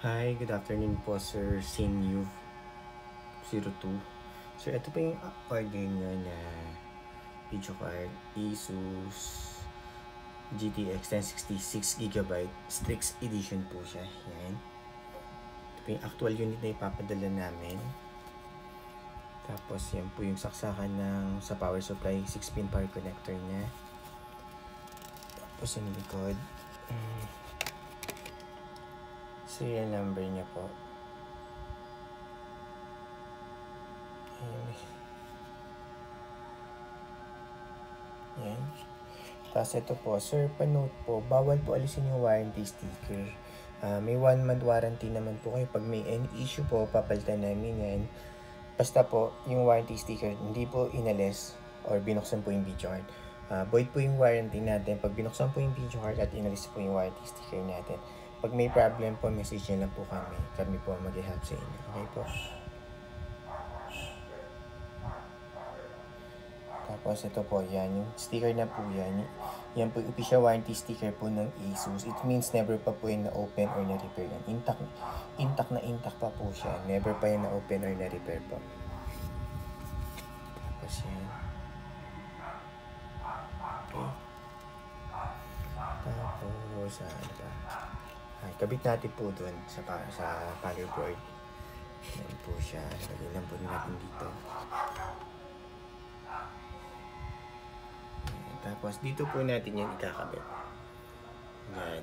Hi, good afternoon po Sir Sinyu 02. Sir, ito po yung order nyo na video card Asus GTX 1066GB Strix Edition po siya. Yan. Ito po yung actual unit na ipapadala namin. Tapos yan po yung saksakan sa power supply 6-pin power connector niya. Tapos yung likod. Serial number niya po. Yan. Tapos ito po, sir, panote po, bawal po alisin yung warranty sticker. May 1 month warranty naman po kayo. Pag may any issue po, papalitan namin yan. Basta po, yung warranty sticker, hindi po inalis or binuksan po yung video card. Void po yung warranty natin. Pag binuksan po yung video card at inalis po yung warranty sticker natin. Pag may problem po, message nyo lang po kami. Kami po mag-help sa inyo. Okay po? Tapos ito po, yan. Yung sticker na po yan. Yan po yung official warranty sticker po ng Asus. It means never pa po yung na-open or na-repair yan. Intact pa po siya. Never pa yung na-open or na-repair po. Tapos yan. Okay. Tapos, ano ba? Ay, kabit natin po dun sa power board. Yan po siya. Lagay lang po natin dito. Tapos dito po natin yan ikakabit. Yan.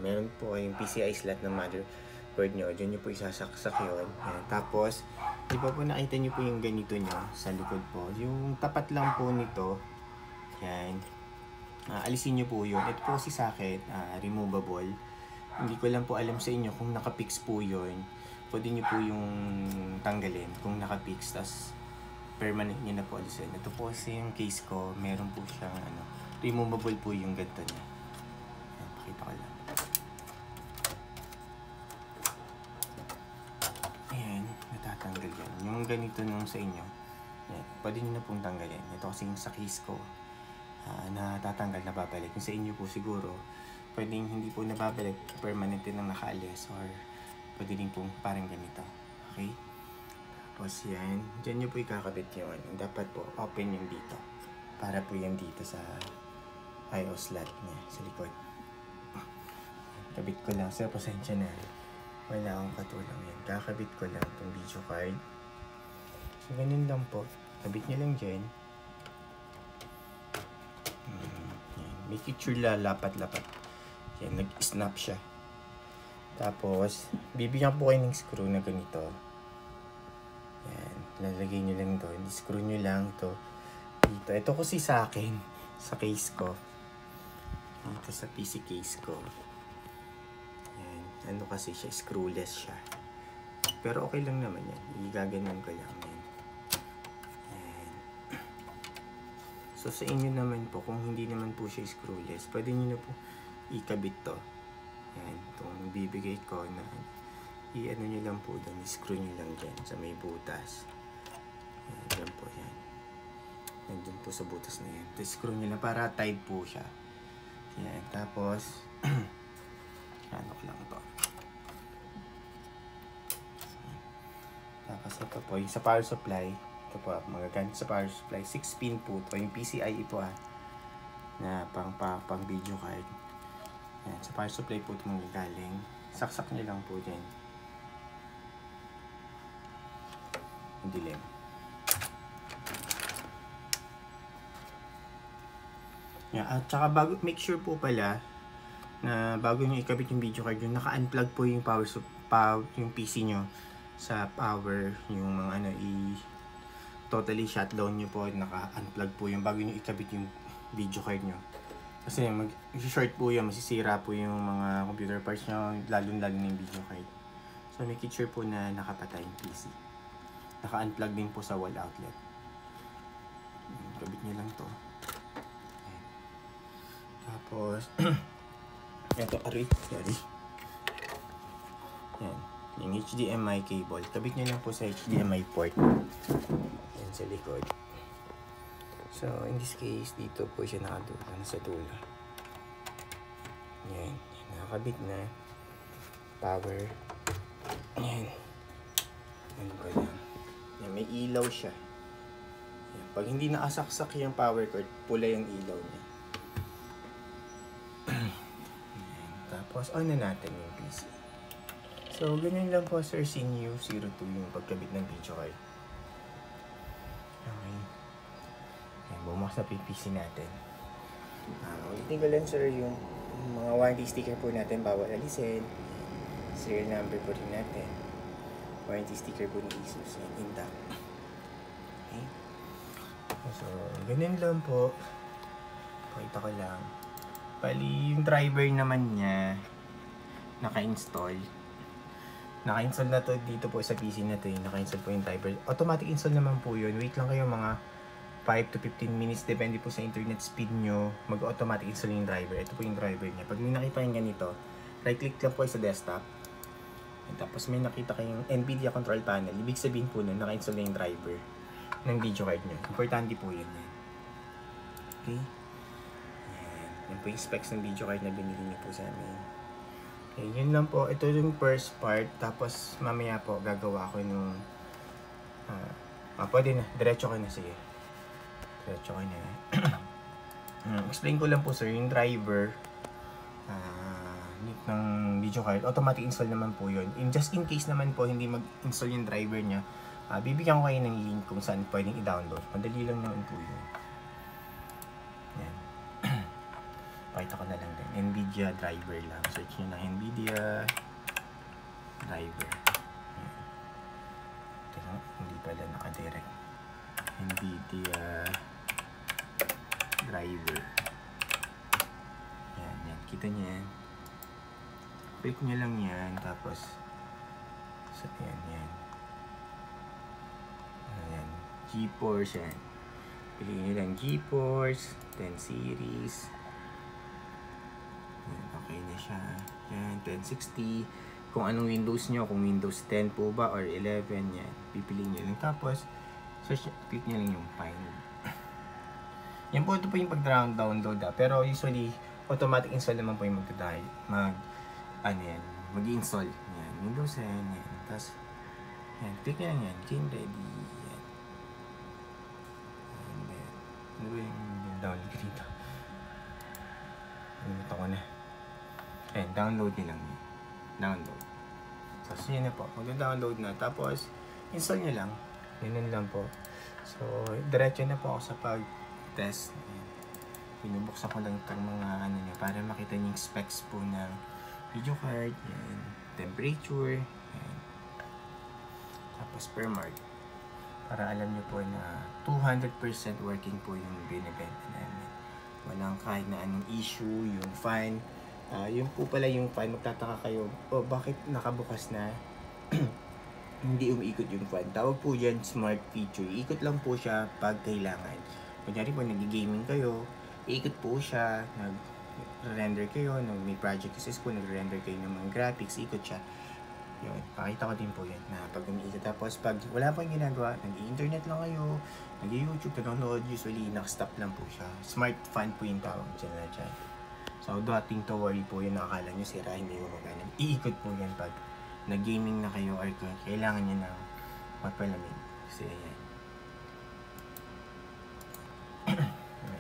Meron po kayong PCI slot ng motherboard nyo. Diyan nyo po isasaksak yun. Yan. Tapos, di ba po nakita nyo po yung ganito nyo sa likod po. Yung tapat lang po nito. Yan. Alisin nyo po yun. Ito po si socket. Removable. Hindi ko lang po alam sa inyo kung nakapix po yun. Pwede nyo po yung tanggalin kung nakapix. Tapos, permanent nyo na po alisin. Ito po kasi yung case ko, meron po siyang removable po yung ganito niya. Ayan, pakita ko lang. Ayan, natatanggal yan. Yung ganito nung sa inyo, ayan, pwede nyo na pong tanggalin. Ito kasi yung sa case ko, natatanggal, nababalik. Yung sa inyo po siguro, pwedeng hindi po nababalik, permanent din ang nakaalis, or pwede din pong parang ganito. Okay? Tapos yan, dyan nyo po ikakabit yun. Dapat po open yung dito. Para po yan dito sa I/O slot niya sa likod. Kabit ko lang. Sir, pasensya na. Wala akong katulong yan. Kakabit ko lang itong video card. So, ganun lang po. Kabit nyo lang dyan. Yan. Make it sure lapat-lapat. Yan, nag-snap siya. Tapos, bibigyan po kayo ng screw na ganito. Yan, lalagay nyo lang doon. Screw nyo lang ito dito. Ito kasi sa akin, sa case ko. Dito sa PC case ko. Yan, ano kasi siya, screwless siya. Pero okay lang naman yan. Igaganon ko lang yan. Yan. So sa inyo naman po, kung hindi naman po siya screwless, pwede nyo na po ikabit to. Yan, itong bibigay ko na i-ano nyo lang po doon, i-screw nyo lang dyan sa may butas. Yan, dyan po yan. Nandun po sa butas na yan. Tapos screw nyo lang para tight po siya. Yan, tapos ano ko lang to. Tapos ito po, yung sa power supply, ito po, magagamit sa power supply, 6-pin po ito. Yung PCIe po na pang video card. Yan, sa power supply po ito magagaling. Saksak nyo lang po dyan. Dilim. Yeah, at saka make sure po pala na bago nyo ikabit yung video card, yung naka-unplug po yung yung PC nyo sa power, yung mga totally shutdown nyo po, naka-unplug po yung bago nyo ikabit yung video card nyo. Kasi mag-short po yan, masisira po yung mga computer parts nyo, lalo-lalo na yung video card. So make sure po na nakapatay yung PC. Naka-unplug din po sa wall outlet. Kabit nyo lang to. Ayan. Tapos, ito, sorry. Yan. Yung HDMI cable. Kabit nyo lang po sa HDMI port. Yan sa likod. So, in this case, dito po siya nakadula. Nasa dula. Yan. Nakakabit na. Power. Yan. Ano ba yan? Yan, may ilaw siya. Yan. Pag hindi nakasaksak yung power cord, pula yung ilaw niya. Yan. Tapos, on na natin yung PC. So, ganyan lang po, Sir Sinyu02 yung pagkabit ng video card. Okay. Yan, bumukas na PC natin. Ulitin ko lang, sir, yung mga warranty sticker po natin, bawal alisin. Serial number po rin natin. Warranty sticker po ni Asus, yan, intact. Okay. So, ganyan lang po. Pakita ko lang. Bali, yung driver naman niya, naka-install na to dito po sa PC na to. Naka-install po yung driver. Automatic install naman po yun. Wait lang kayo mga 5 to 15 minutes. Depende po sa internet speed nyo. Mag-automatic install yung driver. Ito po yung driver niya. Pag may nakita yung ganito, right-click lang po sa desktop. Tapos may nakita kayong NVIDIA control panel. Ibig sabihin po nun, naka-install na yung driver ng video card nyo. Importante po yun. Okay? Yan po yung specs ng video card na binili niyo po sa amin. Okay, yun lang po. Ito yung first part. Tapos mamaya po gagawa ko nung pwede na. Diretso ko na. Sige. Diretso ko na. Explain ko lang po, sir. Yung driver ng video card, automatic install naman po yun. Just in case naman po hindi mag-install yung driver nya, bibigyan ko kayo ng link kung saan pwedeng i-download. Madali lang naman po yun. Yan. Pakita ko na lang din. NVIDIA driver lang. Search nyo na NVIDIA driver. Yan. Teka, hindi pala naka-direct. NVIDIA driver. Yan, yan. Kita nyo yan. Click nyo lang yan. Tapos, yan, yan. Ayan. GeForce yan. Piliin nyo lang GeForce 10 series. Yan, okay na siya. Yan, 1060. Kung anong Windows nyo, kung Windows 10 po ba or 11, yan. Pipiliin nyo lang. Tapos, search, click nyo lang yung find. Yan po, ito po yung pag-download. Pero usually, automatic install naman po yung mag-install. Yan, Windows 10. Yan. Tapos, yan, click nyo lang yan. Game ready. Yan. Ano ba yung download ko dito? Ano ko na. Ayan, download nyo lang. Download. So, yun na po. Mag-download na. Tapos, install nyo lang. Ganun lang po. So, diretso na po ako sa pag-test. Binubuksan ko lang itong mga ano nyo para makita nyo yung specs po ng video card. Yan. Temperature. Yan. Tapos, per mark. Para alam nyo po na 200% working po yung binibenta namin. Walang kahit na anong issue, yung fan. Yun po pala yung fan. Magtataka kayo, bakit nakabukas na? Hindi umiikot yung fan. Tawag po dyan smart feature. Iikot lang po siya pag kailangan. Kunyari po, nag-gaming kayo, iikot po siya, nag-render kayo, may project kasi po, nag-render kayo ng mga graphics, ikot siya. Yun, pakita ko din po yan na pag umiikot. Tapos pag wala pang ginagawa, nag-internet lang kayo, nag-YouTube, nag-download, usually nakastop lang po siya. Smart fan po yung tawag dyan na dyan. So, nothing to worry po yun, nakakala nyo sira, hindi mo magana. Iikot po yan pag nag-gaming na kayo or kailangan nyo ng magpalamig. Kasi yan.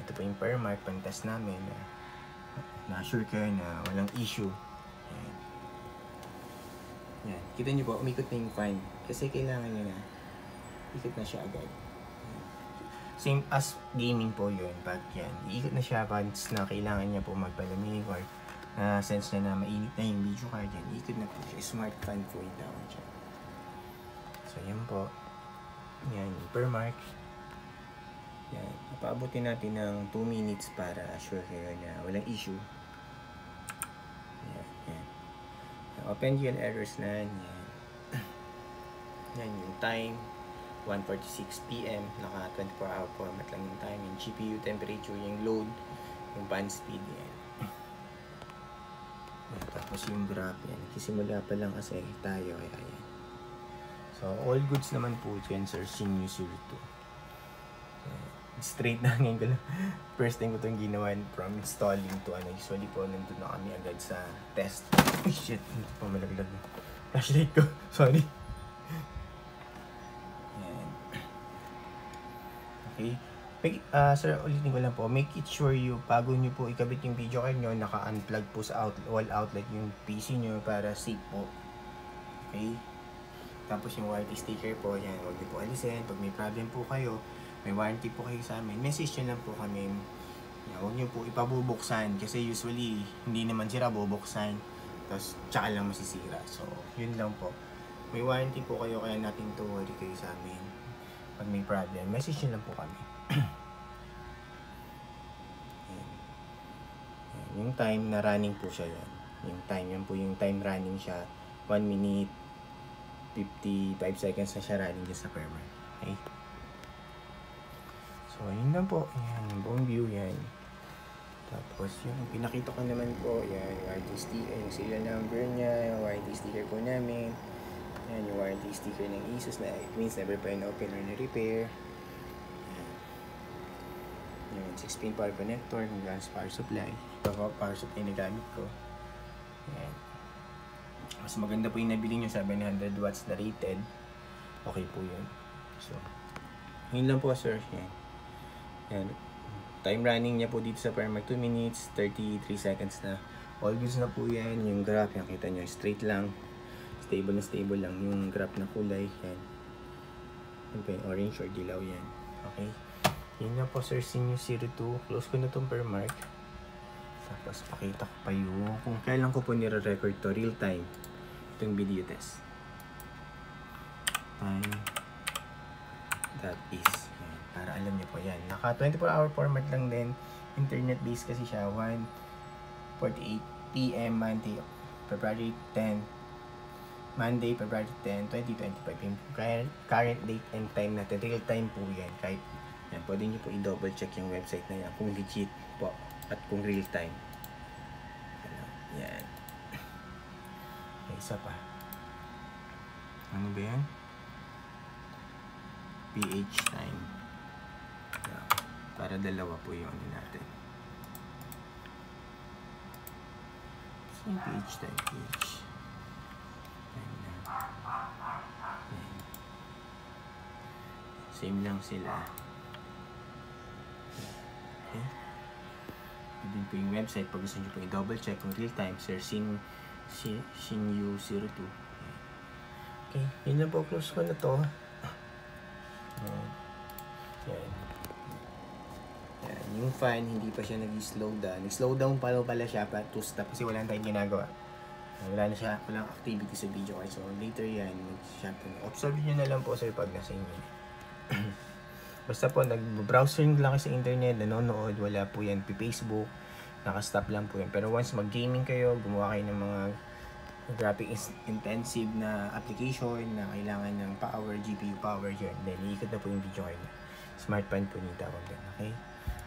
Ito po yung per mark, pan-test namin. Na-assure kayo na walang issue. Yan. Yan. Kita nyo po, umikot na yung fan. Kasi kailangan nyo na ikot na siya agad. Same as gaming po yun. Pag yan, iikot na siya once na kailangan niya po magpalamig or sense na mainit na yung video card yan. Iikot na po siya. Smart fan po yung tawag siya. So, yan po. Yan, per mark. Yan. Ipaabutin natin ng 2 minutes para assure kayo na walang issue. Yan, yan. Open GL errors na yan. Yan yung time. 1:46 PM. Naka 24 hour format lang yung time. Yung GPU temperature, yung load, yung band speed. Yan. Yan. Tapos yung graph. Yan. Kisimula pa lang kasi tayo. Ayan. So, all goods naman po dyan, Sir Sinyu02. Straight na ngayon ko lang. First time ko itong ginawa from installing to usually po nandun na kami agad sa test. Oh shit, hindi pa malaglag na. Flashlight ko. Sorry. Yan. Okay. Sir, ulitin ko lang po. Make it sure bago nyo po ikabit yung video card nyo, naka-unplug po sa wall outlet yung PC nyo para safe po. Okay. Tapos yung warranty sticker po, yan, huwag nyo po alisin. Pag may problem po kayo, may warranty po kayo sa amin, message nyo lang po kami. Yan, huwag nyo po ipabubuksan kasi usually hindi naman sira bubuksan. Tapos tsaka lang masisira. So, yun lang po. May warranty po kayo kaya natin to worry kayo sa amin. Pag may problem, message nyo lang po kami. Yung time na running po siya yan. Yung time, yan po yung time running siya. 1 minute, 55 seconds na siya running dyan sa firmware. Okay? So, yun lang po. Yan, yung buong view yan. Tapos, yung pinakita ko naman po, yan, yung warranty sticker, yung serial number niya, yung warranty sticker po namin. Yan, yung warranty sticker ng ASUS na it means never pa in-open or na-repair. Yung 6-pin power connector, yung GANS power supply. Ito po, power supply na gamit ko. Yan. Mas maganda po yung nabili nyo, 700 watts na rated. Okay po yun. So, yun lang po sir. Yan. Yan. Time running niya po dito sa firmware 2 minutes, 33 seconds na. All goods na po yan. Yung graph, yung kita nyo, straight lang. Stable na stable lang. Yung graph na kulay, yan. Yan po yung orange or dilaw yan. Okay. Yun na po sir, Sinus02. Close ko na itong firmware. Tapos pakita ko pa yung kung kailan ko po nire-record to real time. Itong video test. Time. That is. Yan. Para alam niyo po yan. Naka 24-hour format lang din. Internet based kasi siya. 1:48 PM Monday, February 10. Monday, February 10, 2025. Yung current date and time natin. Real time po yan. Kahit yan, pwede nyo po i-double check yung website na yan kung legit po at kung real time. Yan. Okay, isa pa. Ano ba yan? PH time. Yan. Para dalawa po yung ano natin. So, PH time, PH. Yan. Same lang sila. Okay. Yun po yung website. Pag gusto nyo po i-double check kung real time, sir, Sinyu02. Okay. Yun lang po. Close ko na to. Yan. Yan. Yung fan, hindi pa siya nag-slow down. Nag-slow down pala siya to stop kasi wala tayong ginagawa. Wala na siya, walang activity sa video card. So later yan, mag-shutdown. Observe nyo na lang po sir pag nasa inyo. Basta po, nag-browsing lang sa internet, nanonood, wala po yan, Facebook, naka-stop lang po yan. Pero once mag-gaming kayo, gumawa kayo ng mga graphic intensive na application na kailangan ng power, GPU power yun, then iikot na po yung video card na. Smart fan po yung tawag din, okay?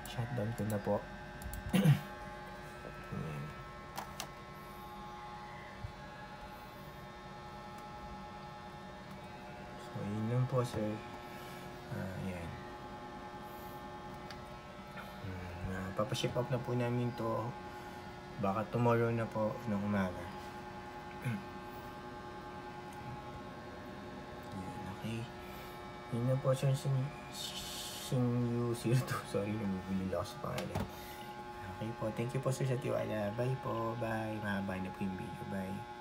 Shutdown ko na po. So, yun lang po sir. Yan. Papaship up na po namin to baka tomorrow na po ng umaga. Okay. Yun na po sir, Sinyu02. Sorry, namibili lang ako sa pangalan. Okay po, thank you po sir sa tiwala. Bye po, bye. Mahaba na po yung video, bye.